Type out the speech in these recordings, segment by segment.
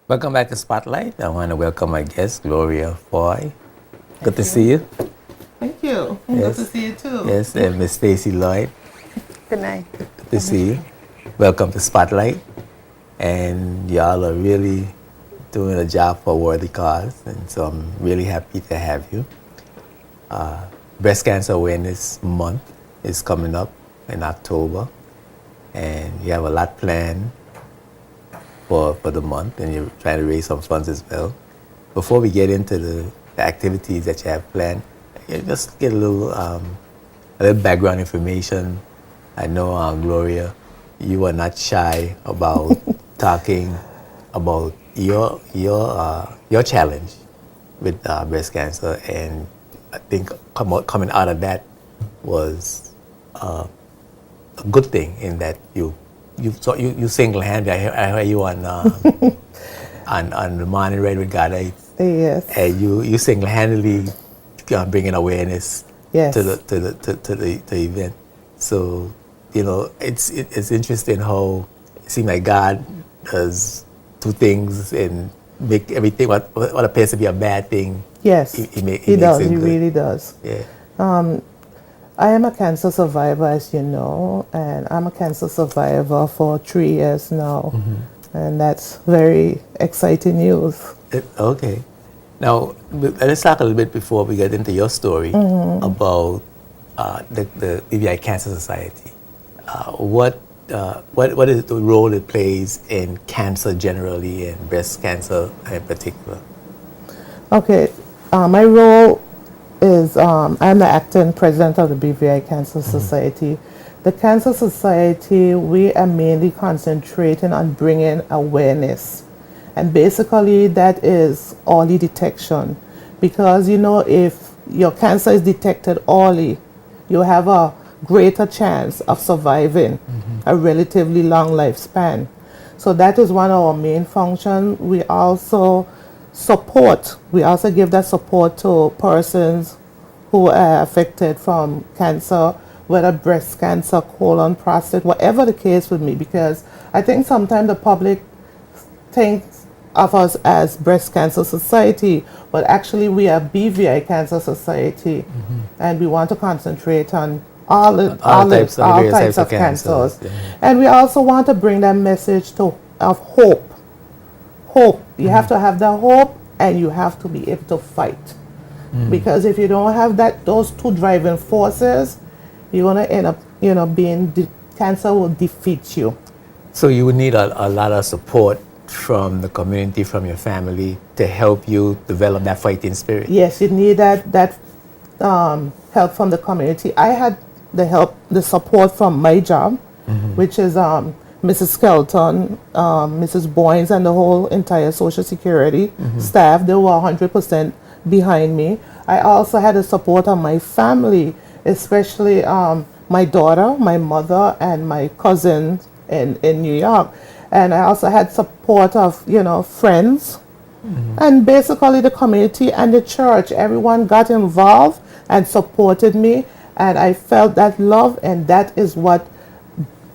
Welcome back to Spotlight. I want to welcome my guest, Gloria Foy. Good Thank to you. see you. Thank you. Good to Yes. see you too. Yes, and Miss Stacy Lloyd. Good night. Good to see you. Welcome to Spotlight. And y'all are really doing a job for a worthy cause, and so I'm really happy to have you. Breast Cancer Awareness Month is coming up in October, and you have a lot planned for the month, and you're trying to raise some funds as well. Before we get into the activities that you have planned, just get a little background information. I know, Gloria, you are not shy about talking about your challenge with breast cancer, and I think coming out of that was a good thing in that you single-handed. I heard you on on the morning read with God, Yes. and you single-handedly bringing awareness Yes. to the event. So it's interesting how it seems like God does two things and make everything what appears to be a bad thing. Yes. He makes He does. it He good. really does. Yeah. I am a cancer survivor, as you know, and I'm a cancer survivor for 3 years now. And that's very exciting news. Okay. Now, let's talk a little bit before we get into your story about the BVI Cancer Society. What is the role it plays in cancer generally and breast cancer in particular? Okay. My role is I'm the acting president of the BVI Cancer Society. The Cancer Society, we are mainly concentrating on bringing awareness. And basically, that is early detection. Because, if your cancer is detected early, you have a greater chance of surviving a relatively long lifespan. So that is one of our main functions. We also give that support to persons who are affected from cancer, whether breast cancer, colon, prostate, whatever the case with me, because I think sometimes the public thinks of us as Breast Cancer Society, but actually we are BVI Cancer Society, and we want to concentrate on all Various types of cancers. Yeah. And we also want to bring that message of hope. Hope. You have to have the hope, and you have to be able to fight. Because if you don't have those two driving forces, you're gonna end up, cancer will defeat you. So you would need a lot of support from the community, from your family, to help you develop that fighting spirit. Yes, you need that help from the community. I had the support from my job, which is Mrs. Skelton, Mrs. Boynes, and the whole entire Social Security staff. They were 100% behind me. I also had the support of my family, especially my daughter, my mother, and my cousin in New York. And I also had support of, friends, and basically the community and the church. Everyone got involved and supported me, and I felt that love, and that is what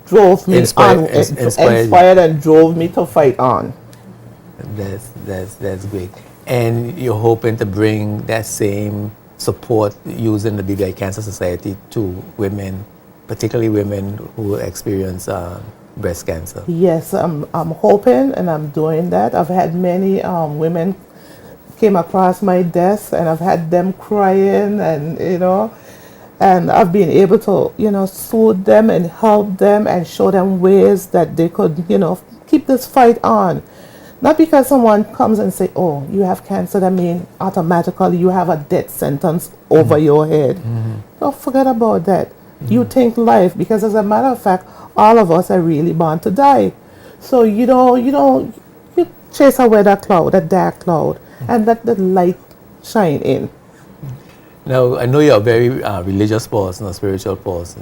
drove me inspired and drove me to fight on. That's great. And you're hoping to bring that same support using the BVI Cancer Society to women, particularly women who experience breast cancer. Yes, I'm hoping, and I'm doing that. I've had many women came across my desk, and I've had them crying, and and I've been able to soothe them and help them and show them ways that they could keep this fight on. Not because someone comes and say, "Oh, you have cancer," that means automatically you have a death sentence over your head. Don't forget about that. You think life, because as a matter of fact, all of us are really born to die. So you chase away that cloud, that dark cloud, and let the light shine in. Now, I know you're a very religious person, a spiritual person.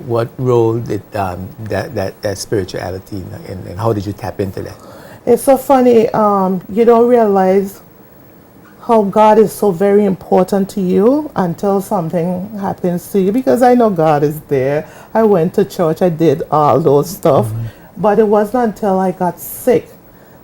What role did that spirituality, and how did you tap into that? It's so funny. You don't realize how God is so very important to you until something happens to you, because I know God is there. I went to church, I did all those stuff, but it wasn't until I got sick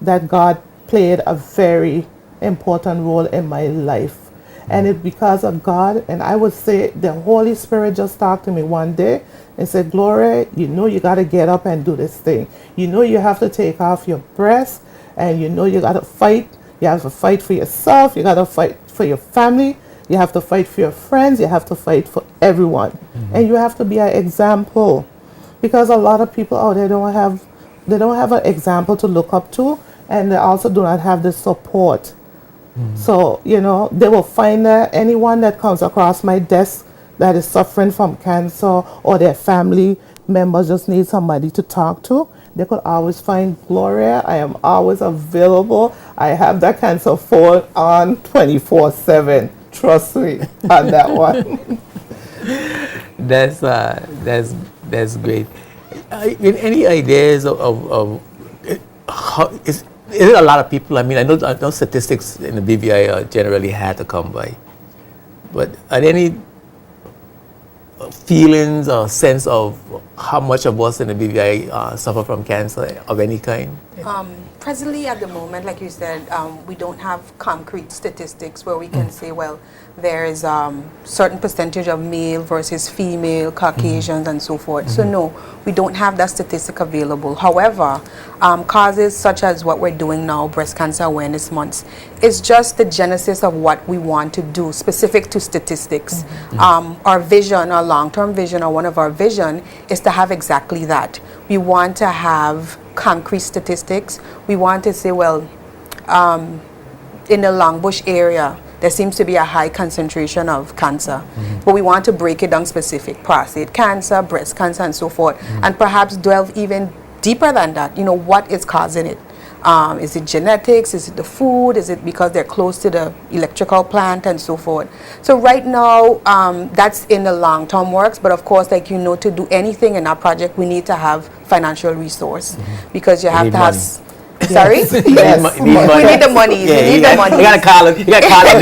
that God played a very important role in my life. And it's because of God. And I would say the Holy Spirit just talked to me one day and said, Gloria, you know you got to get up and do this thing. You know you have to take off your breast, and you know you got to fight. You have to fight for yourself. You got to fight for your family. You have to fight for your friends. You have to fight for everyone. And you have to be an example, because a lot of people out there don't have an example to look up to, and they also do not have the support. So, you know, they will find that anyone that comes across my desk that is suffering from cancer, or their family members just need somebody to talk to, they could always find Gloria. I am always available. I have that cancer phone on 24/7. Trust me on that one. That's great. Any ideas of how is it a lot of people? I mean, I know statistics in the BVI are generally hard to come by, but are there any feelings or sense of how much of us in the BVI suffer from cancer of any kind? Presently, at the moment, like you said, we don't have concrete statistics where we can say, well, there is certain percentage of male versus female, Caucasians, and so forth. So no, we don't have that statistic available. However, causes such as what we're doing now, Breast Cancer Awareness Months, is just the genesis of what we want to do, specific to statistics. Our vision, our long-term vision, or one of our vision is to have exactly that. We want to have concrete statistics. We want to say, well, in the Longbush area, there seems to be a high concentration of cancer, but we want to break it down specific: prostate cancer, breast cancer, and so forth, and perhaps delve even deeper than that. You know, what is causing it? Is it genetics? Is it the food? Is it because they're close to the electrical plant, and so forth? So right now, that's in the long-term works. But of course, like, you know, to do anything in our project, we need to have financial resource, because you have to have. Sorry? Yes. We need the money. Yeah, we need the money. You gotta call it. You gotta call it.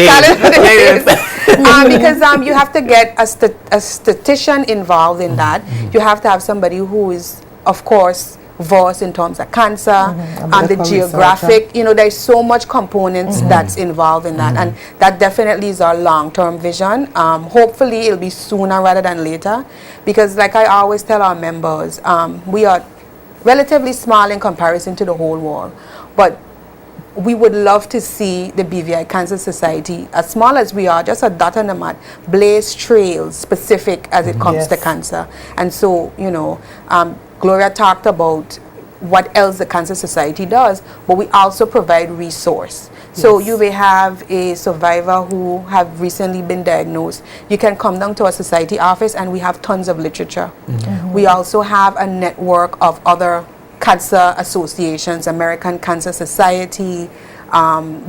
Because you have to get a statistician involved in that. You have to have somebody who is, of course, versed in terms of cancer, and the geographic. You know, there's so much components that's involved in that, and that definitely is our long-term vision. Hopefully, it'll be sooner rather than later, because like I always tell our members, we are relatively small in comparison to the whole world, but we would love to see the BVI Cancer Society, as small as we are, just a dot on the map, blaze trails specific as it comes to cancer. And so, you know, Gloria talked about what else the Cancer Society does, but we also provide resource. So you may have a survivor who have recently been diagnosed. You can come down to our society office, and we have tons of literature. We also have a network of other cancer associations, American Cancer Society,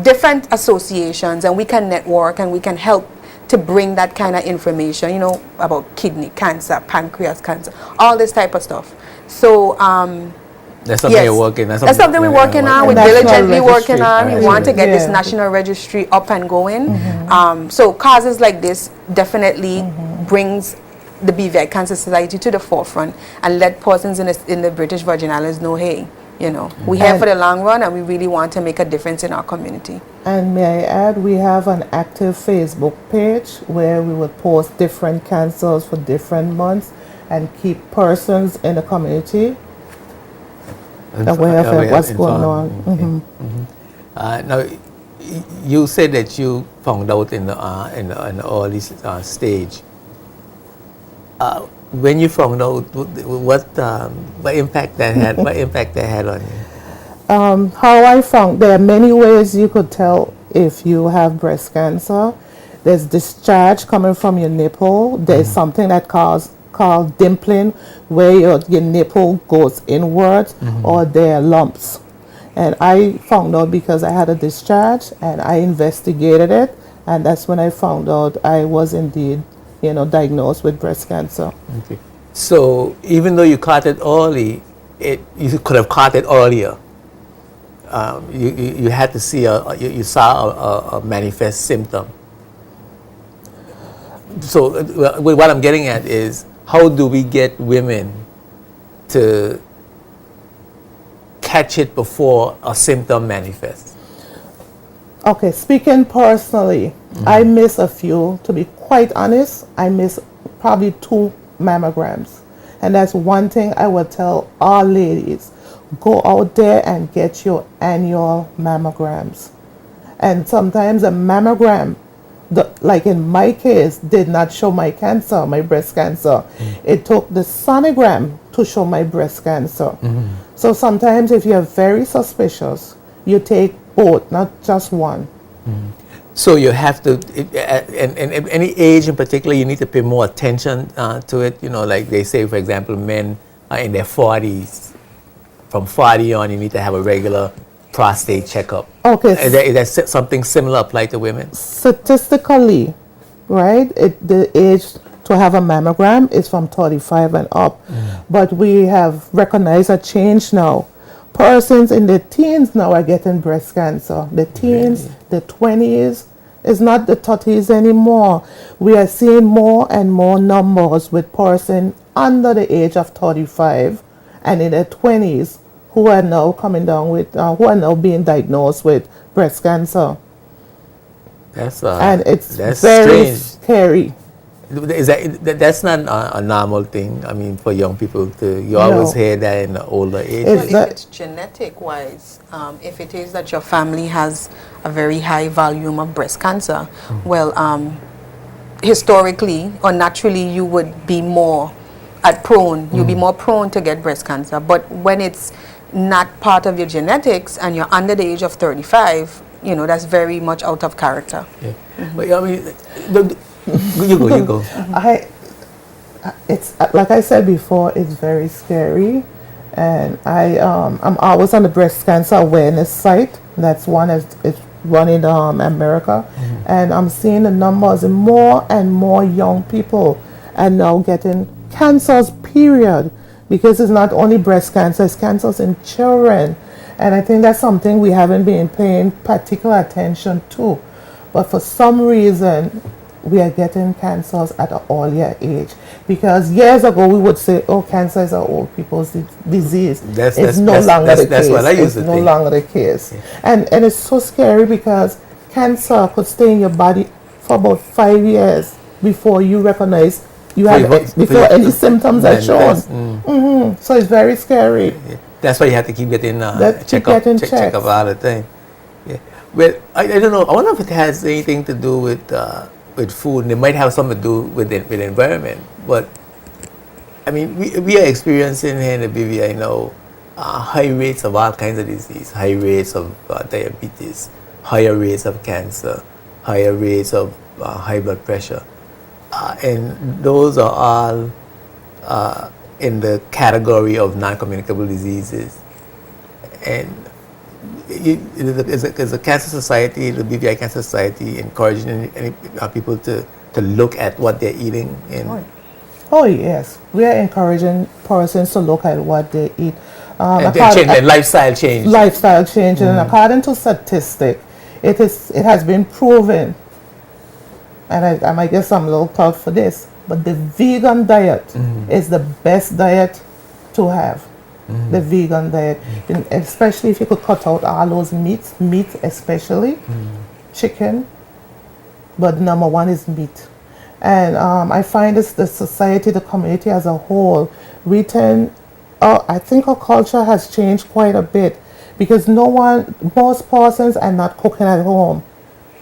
different associations, and we can network and we can help to bring that kind of information, you know, about kidney cancer, pancreas cancer, all this type of stuff. So that's something you're working on. That's something we're working on. We're diligently working on. We want to get this Yeah. national registry up and going. So causes like this definitely brings the BVI Cancer Society to the forefront, and let persons in the British Virgin Islands know, hey, you know, we're here for the long run, and we really want to make a difference in our community. And may I add, we have an active Facebook page where we would post different cancers for different months and keep persons in the community aware of what's going on. Now, you said that you found out in the early stage. When you found out, what impact that had? What impact that had on you? How I found, there are many ways you could tell if you have breast cancer. There's discharge coming from your nipple. There's something that called dimpling, where your nipple goes inwards, or there are lumps. And I found out because I had a discharge, and I investigated it, and that's when I found out I was indeed, you know, diagnosed with breast cancer. Okay. So even though you caught it early, you could have caught it earlier. You had to see you saw a manifest symptom. So what I'm getting at is, how do we get women to catch it before a symptom manifests? Okay, speaking personally, I miss a few. To be quite honest, I miss probably 2 mammograms. And that's one thing I would tell all ladies. Go out there and get your annual mammograms. And sometimes a mammogram, like in my case, did not show my cancer, my breast cancer. It took the sonogram to show my breast cancer. So sometimes if you're very suspicious, you take both, not just one. So you have to, and any age in particular, you need to pay more attention to it. You know, like they say, for example, men are in their 40s. From 40 on, you need to have a regular prostate checkup. Okay. Is that something similar apply to women? Statistically, right, the age to have a mammogram is from 35 and up. But we have recognized a change now. Persons in the teens now are getting breast cancer. The teens, the 20s, it's not the 30s anymore. We are seeing more and more numbers with persons under the age of 35 and in their 20s who are now coming down with, who are now being diagnosed with breast cancer. And it's very strange. scary. That's not a normal thing. I mean, for young people to, you always hear that in the older age. Well, if it's genetic wise, if it is that your family has a very high volume of breast cancer, well, historically or naturally you would be more you'll be more prone to get breast cancer. But when it's not part of your genetics and you're under the age of 35, you know, that's very much out of character. Yeah. But I mean, you go. It's like I said before, it's very scary, and I'm always on the breast cancer awareness site. That's one it's run in America, and I'm seeing the numbers, and more young people are now getting cancers. Period, because it's not only breast cancer; it's cancers in children, and I think that's something we haven't been paying particular attention to. But for some reason, we are getting cancers at an earlier age. Because years ago, we would say, oh, cancer is an old people's disease. It's no longer the case. That's what I used to think. It's no longer the case. Yeah. And it's so scary because cancer could stay in your body for about 5 years before you recognize you have, before any symptoms are shown. So it's very scary. Yeah. That's why you have to keep getting check up all the time. Yeah. Well, I don't know. I wonder if it has anything to do with food, and it might have something to do with the environment. But I mean, we are experiencing here in the BVI now high rates of all kinds of disease, high rates of diabetes, higher rates of cancer, higher rates of high blood pressure, and those are all in the category of non-communicable diseases. And is a cancer society, the BVI Cancer Society, encouraging any people to look at what they're eating? Oh yes, we are encouraging persons to look at what they eat. And lifestyle change. Lifestyle change, and according to statistics, it has been proven, and I might get some little thought for this, but the vegan diet is the best diet to have. The vegan diet, especially if you could cut out all those meat especially chicken, but number one is meat. And I find the society, the community as a whole, I think our culture has changed quite a bit, because most persons are not cooking at home.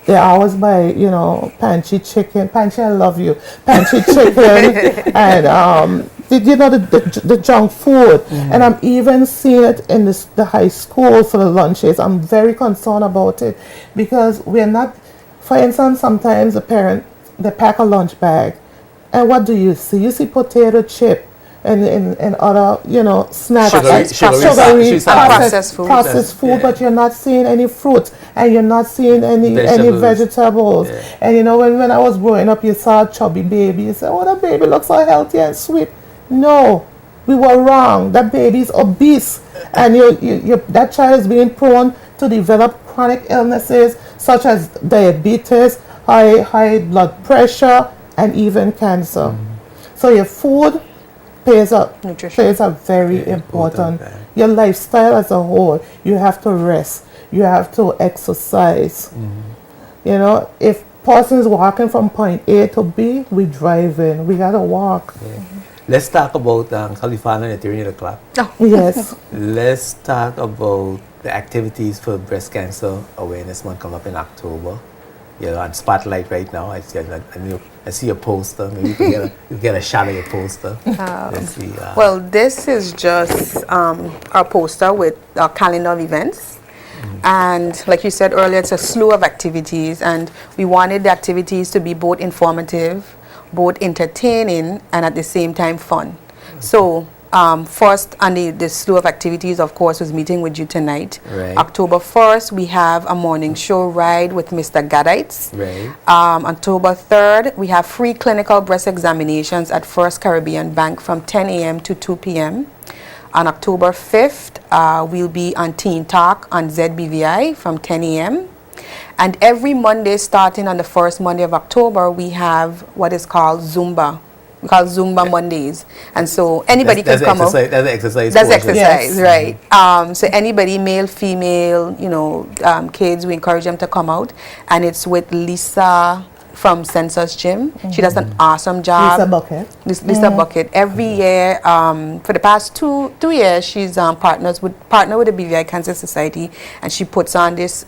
They always buy, Panchy chicken. Panchy, I love you. Panchy chicken and the junk food. And I'm even seeing it in the high school for the lunches. I'm very concerned about it, because we're not, for instance, sometimes the parent, they pack a lunch bag, and what do you see? You see potato chip and other, snacks, sugary processed food, but you're not seeing any fruit, and you're not seeing any vegetables. Yeah. And when I was growing up, you saw a chubby baby, you said, oh, that baby looks so healthy and sweet. No, we were wrong. That baby is obese, and that child is being prone to develop chronic illnesses such as diabetes, high blood pressure, and even cancer. So your food plays Nutrition. a very important. Important. Your lifestyle as a whole. You have to rest. You have to exercise. You know, if person's walking from point A to B, we driving. We gotta walk. Let's talk about California at 3 o'clock. Yes. Let's talk about the activities for breast cancer awareness month come up in October. You're on Spotlight right now. I see a poster. Maybe you get a shot of your poster. Let's see. Well, this is just our poster with our calendar of events. And like you said earlier, it's a slew of activities, and we wanted the activities to be both informative, both entertaining, and at the same time fun. So first on the slew of activities, of course, was meeting with you tonight. Right. October 1st, we have a morning show ride with Mr. Gadites. Right. October 3rd, we have free clinical breast examinations at First Caribbean Bank from 10 a.m. to 2 p.m. On October 5th, we'll be on Teen Talk on ZBVI from 10 a.m. And every Monday, starting on the first Monday of October, we have what is called Zumba. We call Zumba Mondays. And so anybody can come out. That's the exercise. That's portion. exercise, right. So anybody, male, female, you know, kids, we encourage them to come out. And it's with Lisa from Census Gym. She does an awesome job. Lisa Bucket. Lisa Bucket. Every year, for the past two years, she's partner with the BVI Cancer Society, and she puts on this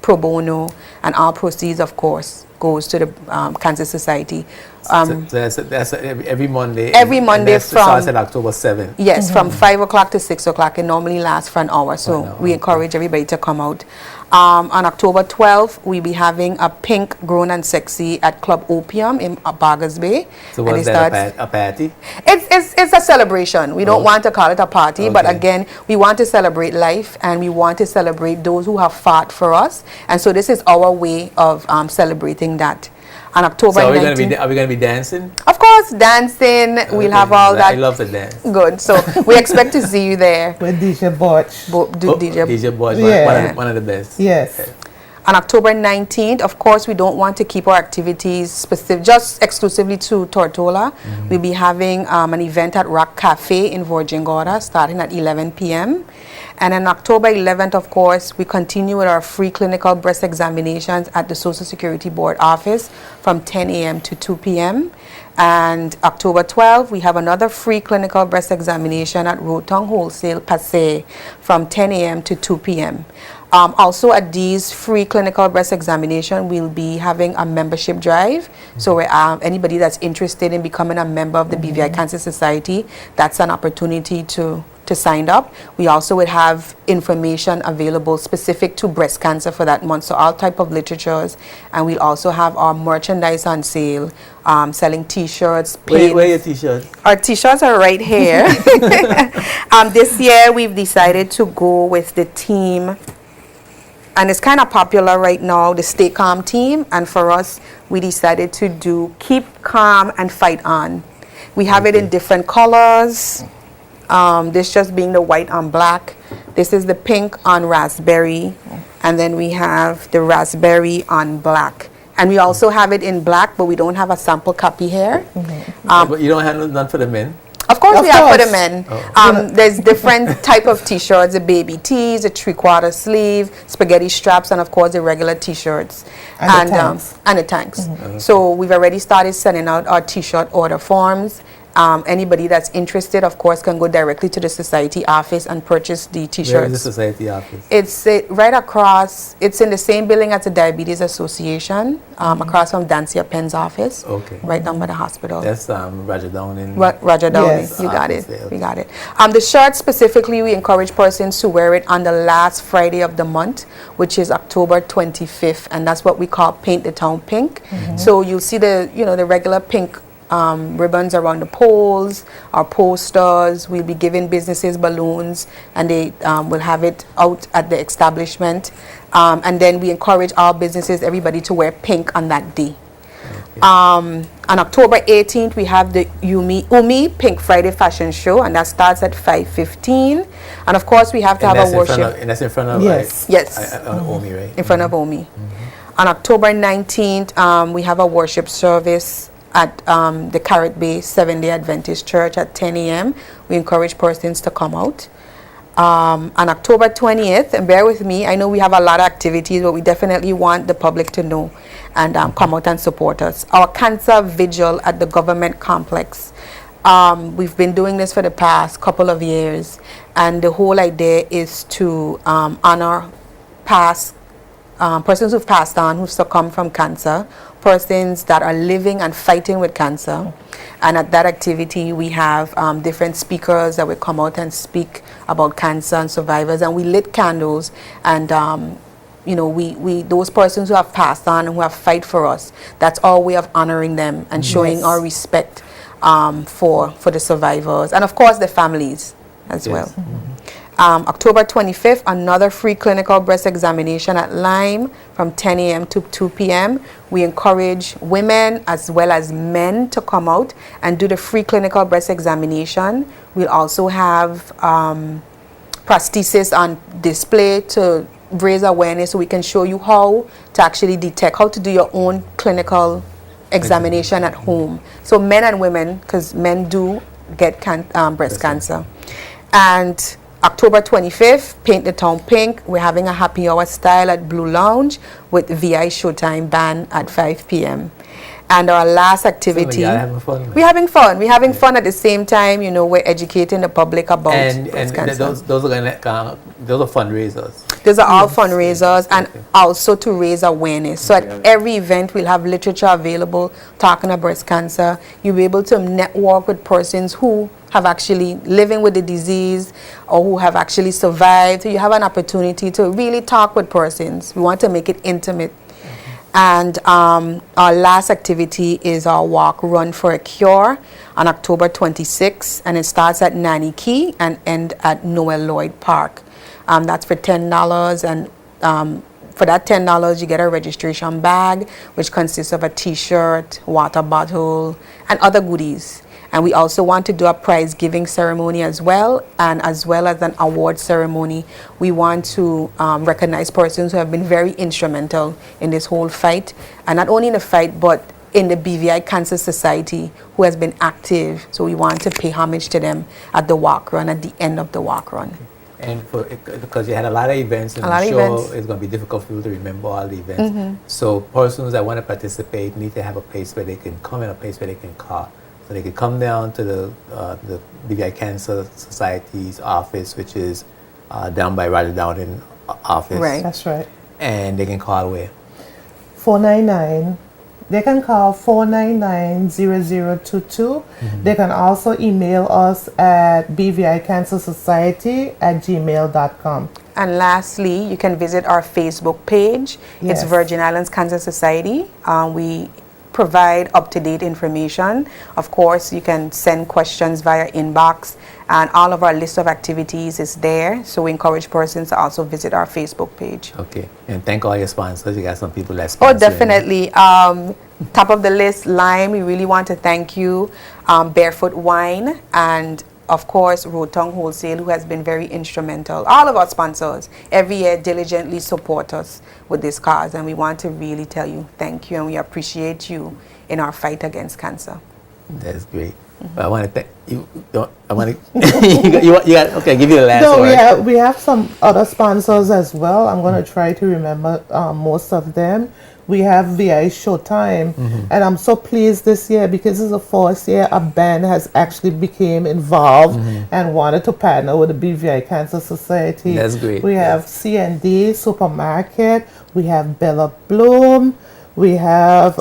pro bono, and all proceeds, of course, goes to the Cancer Society. So that's every Monday. Every Monday and from starts at October 7th. Yes, from 5 o'clock to 6 o'clock. It normally lasts for an hour, so we encourage everybody to come out. On October 12th, we'll be having a Pink Grown and Sexy at Club Opium in Bargers Bay. So was that a party? It's a celebration. We don't want to call it a party, but again, we want to celebrate life, and we want to celebrate those who have fought for us. And so this is our way of celebrating that. On October 19th. Are we going to be dancing? Of course, dancing. We'll have all that. I love to dance. Good. So we expect to see you there. With DJ Butch. DJ Butch, Yeah. one of the best. Yes. Okay. On October 19th, of course, we don't want to keep our activities specific, just exclusively to Tortola. We'll be having an event at Rock Cafe in Virgin Gorda starting at 11 p.m. And on October 11th, of course, we continue with our free clinical breast examinations at the Social Security Board office from 10 a.m. to 2 p.m. And October 12th, we have another free clinical breast examination at Rotong Wholesale Passé from 10 a.m. to 2 p.m. Also at these free clinical breast examination, we'll be having a membership drive. So anybody that's interested in becoming a member of the BVI Cancer Society, that's an opportunity to sign up. We also would have information available specific to breast cancer for that month, so all type of literatures, and we'll also have our merchandise on sale, selling t-shirts, pins. Where are your t-shirts? Our t-shirts are right here. This year we've decided to go with the theme, and it's kind of popular right now, the Stay Calm theme, and for us we decided to do Keep Calm and Fight On. We have it in different colors. This just being the white on black. This is the pink on raspberry, and then we have the raspberry on black. And we also have it in black, but we don't have a sample copy here. But you don't have none for the men? Of course, Of we have for course. the men. There's different type of t-shirts, the baby tees, the three-quarter sleeve, spaghetti straps, and of course the regular t-shirts. And the tanks. And the tanks. So we've already started sending out our t-shirt order forms. Anybody that's interested, of course, can go directly to the society office and purchase the t-shirts. Where is the society office? It's right across, it's in the same building as the Diabetes Association, across from Dancia Penn's office. Okay. Right down by the hospital. That's Roger Downing. Roger Downey, Yes. you got it. Office, yeah. We got it. The shirt specifically, we encourage persons to wear it on the last Friday of the month, which is October 25th, and that's what we call Paint the Town Pink. So you'll see the regular pink ribbons around the poles, our posters. We'll be giving businesses balloons, and they will have it out at the establishment. And then we encourage all businesses, everybody, to wear pink on that day. Okay. On October 18th, we have the Umi Pink Friday Fashion Show, and that starts at 5:15. And of course, we have to have a worship. And that's in front of Yes. Yes. Omi, right? In front of Omi. On October 19th, we have a worship service at the Carrot Bay Seventh-day Adventist Church at 10 a.m. We encourage persons to come out. On October 20th, and bear with me, I know we have a lot of activities, but we definitely want the public to know and come out and support us. Our cancer vigil at the government complex. We've been doing this for the past couple of years, and the whole idea is to honor past persons who've passed on, who've succumbed from cancer, persons that are living and fighting with cancer. And at that activity, we have different speakers that will come out and speak about cancer and survivors. And we lit candles, and you know, we those persons who have passed on and who have fight for us. That's our way of honoring them and showing our respect for the survivors, and of course the families as well. October 25th, another free clinical breast examination at Lyme from 10 a.m. to 2 p.m. We encourage women as well as men to come out and do the free clinical breast examination. We'll also have prosthesis on display to raise awareness, so we can show you how to actually detect, how to do your own clinical examination at home. So men and women, because men do get breast cancer. And October 25th, Paint the Town Pink. We're having a happy hour style at Blue Lounge with VI Showtime band at 5 p.m. And our last activity, we're having fun. We're having fun. We're having fun at the same time. You know, we're educating the public about breast cancer. Those are fundraisers. Those are all fundraisers, and also to raise awareness. So at every event, we'll have literature available talking about breast cancer. You'll be able to network with persons who have actually living with the disease or who have actually survived. So you have an opportunity to really talk with persons. We want to make it intimate. And our last activity is our walk run for a cure on October 26th, and it starts at Nanny Key and end at Noel Lloyd Park. That's for $10, and for that $10 you get a registration bag, which consists of a t-shirt, water bottle, and other goodies. And we also want to do a prize giving ceremony as well, and as well as an award ceremony. We want to recognize persons who have been very instrumental in this whole fight, and not only in the fight, but in the BVI Cancer Society, who has been active. So we want to pay homage to them at the walk run, at the end of the walk run. And because you had a lot of events, and I'm sure it's going to be difficult for you to remember all the events. So persons that want to participate need to have a place where they can come and a place where they can call. So they can come down to the BVI Cancer Society's office, which is down by Roger Downing office. Right. That's right. And they can call where? 499. They can call 499-0022. They can also email us at bvicancersociety@gmail.com. And lastly, you can visit our Facebook page. It's Virgin Islands Cancer Society. We provide up-to-date information. Of course, you can send questions via inbox, and all of our list of activities is there. So we encourage persons to also visit our Facebook page. Okay, and thank all your sponsors. You got some people that sponsor. Oh, definitely. Top of the list, Lime. We really want to thank you. Barefoot Wine, and of course, Rotong Wholesale, who has been very instrumental. All of our sponsors every year diligently support us with this cause, and we want to really tell you thank you, and we appreciate you in our fight against cancer. That's great. But I want to thank you. I want to. you got okay. Give you the last No, word. we have some other sponsors as well. I'm going to try to remember most of them. We have VI Showtime, and I'm so pleased this year because it's the first year a band has actually became involved and wanted to partner with the BVI Cancer Society. That's great. We have C&D Supermarket, we have Bella Bloom, we have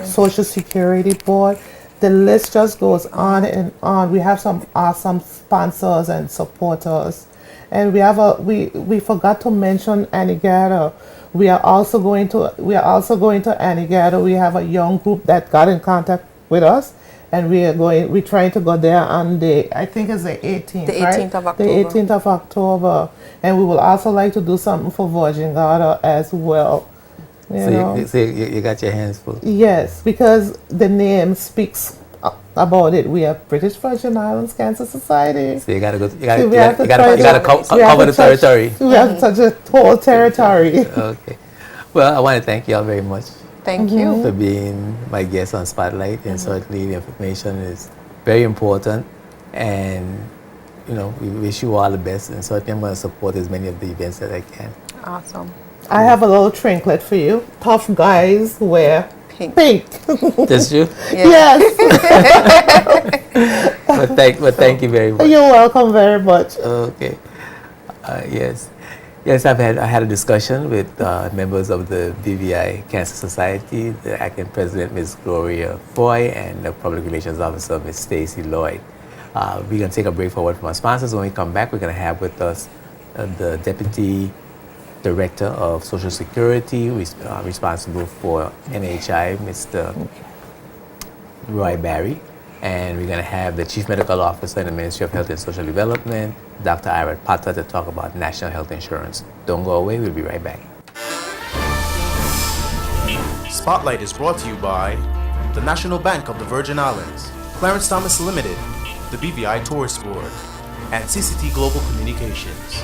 Social Security Board. The list just goes on and on. We have some awesome sponsors and supporters, and we have we forgot to mention Anigata. We are also going to Anigata. We have a young group that got in contact with us, and we're trying to go there on I think it's the 18th. The 18th of October. The 18th of October, and we will also like to do something for Virgin Gata as well. So you got your hands full. Yes, because the name speaks about it. We are British Virgin Islands Cancer Society. So you gotta go. You gotta cover the territory. We have such a whole territory. Okay. Well, I want to thank you all very much. Thank you. for being my guest on Spotlight, and certainly the information is very important. And we wish you all the best, and certainly I'm going to support as many of the events that I can. Awesome. I have a little trinket for you. Tough guys wear Pink. pink. Just you? Yes. But thank you very much. You're welcome very much. Okay. Yes. Yes, I had a discussion with members of the BVI Cancer Society, the acting president, Ms. Gloria Foy, and the public relations officer, Ms. Stacy Lloyd. We're going to take a break for word from our sponsors. When we come back, we're going to have with us the Deputy Director of Social Security, responsible for NHI, Mr. Roy Barry. And we're going to have the Chief Medical Officer in the Ministry of Health and Social Development, Dr. Ira Potter, to talk about national health insurance. Don't go away, we'll be right back. Spotlight is brought to you by the National Bank of the Virgin Islands, Clarence Thomas Limited, the BVI Tourist Board, and CCT Global Communications.